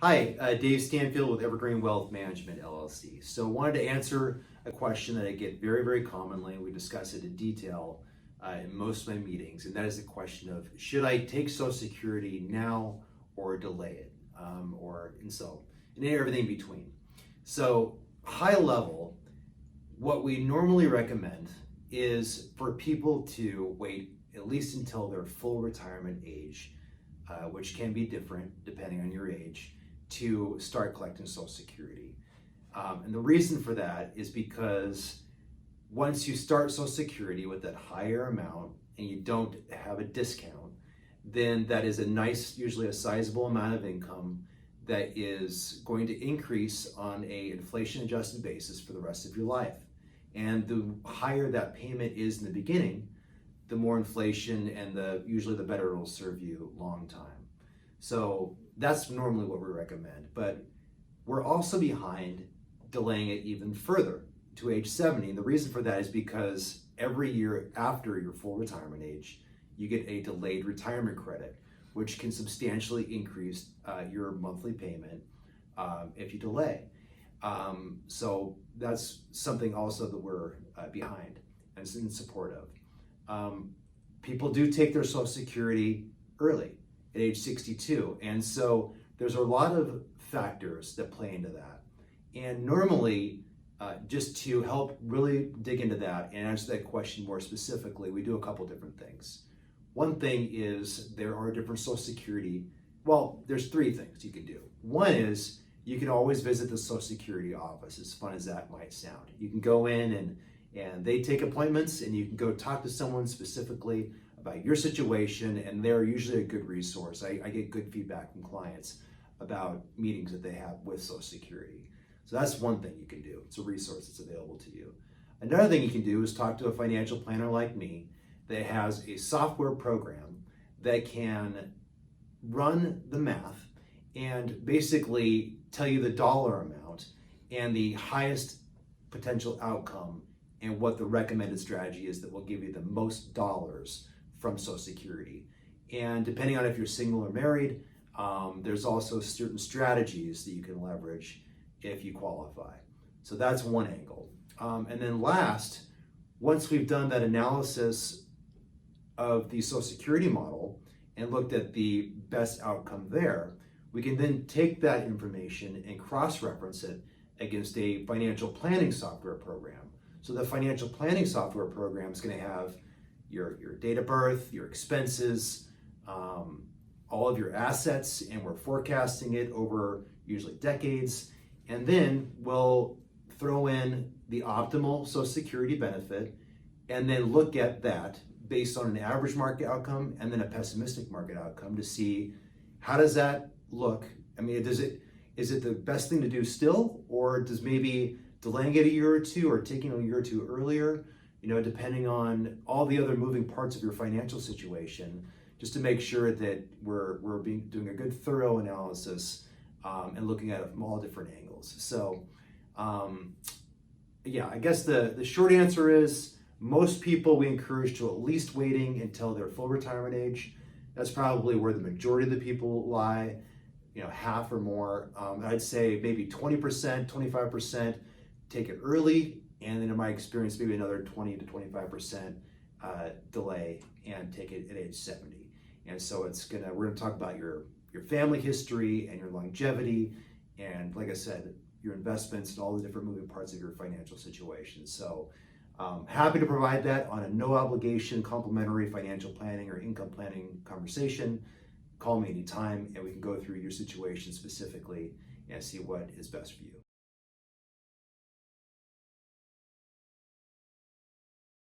Hi, Dave Stanfield with Evergreen Wealth Management LLC. So wanted to answer a question that I get very commonly. We discuss it in detail in most of my meetings, and that is the question of, should I take Social Security now or delay it? And everything in between. So high level, what we normally recommend is for people to wait at least until their full retirement age, which can be different depending on your age, to start collecting Social Security. And the reason for that is because once you start Social Security with that higher amount and you don't have a discount, then that is a nice, usually a sizable amount of income that is going to increase on a inflation adjusted basis for the rest of your life. And the higher that payment is in the beginning, the more inflation and usually the better it'll serve you long time. So that's normally what we recommend, but we're also behind delaying it even further to age 70. And the reason for that is because every year after your full retirement age, you get a delayed retirement credit, which can substantially increase your monthly payment if you delay. So that's something also that we're behind and in support of. People do take their Social Security early at age 62. And so there's a lot of factors that play into that. And normally, just to help really dig into that and answer that question more specifically, we do a couple different things. One thing is there are different Social Security, well, there's three things you can do. One is you can always visit the Social Security office, as fun as that might sound. You can go in and they take appointments, and you can go talk to someone specifically about your situation, and they're usually a good resource. I get good feedback from clients about meetings that they have with Social Security. So that's one thing you can do. It's a resource that's available to you. Another thing you can do is talk to a financial planner like me that has a software program that can run the math and basically tell you the dollar amount and the highest potential outcome and what the recommended strategy is that will give you the most dollars from Social Security. And depending on if you're single or married, there's also certain strategies that you can leverage if you qualify. So that's one angle. And then last, once we've done that analysis of the Social Security model and looked at the best outcome there, we can then take that information and cross-reference it against a financial planning software program. So the financial planning software program is going to have your date of birth, your expenses, all of your assets, and we're forecasting it over usually decades. And then we'll throw in the optimal Social Security benefit and then look at that based on an average market outcome and then a pessimistic market outcome to see how does that look. I mean, is it the best thing to do still, or does maybe delaying it a year or two or taking a year or two earlier, depending on all the other moving parts of your financial situation, just to make sure that we're doing a good thorough analysis and looking at it from all different angles. So I guess the short answer is most people we encourage to at least waiting until their full retirement age. That's probably where the majority of the people lie, half or more. I'd say maybe 20%, 25% take it early, and then in my experience, maybe another 20 to 25% delay and take it at age 70. And so we're gonna talk about your family history and your longevity, and like I said, your investments and all the different moving parts of your financial situation. So happy to provide that on a no obligation complimentary financial planning or income planning conversation. Call me anytime and we can go through your situation specifically and see what is best for you.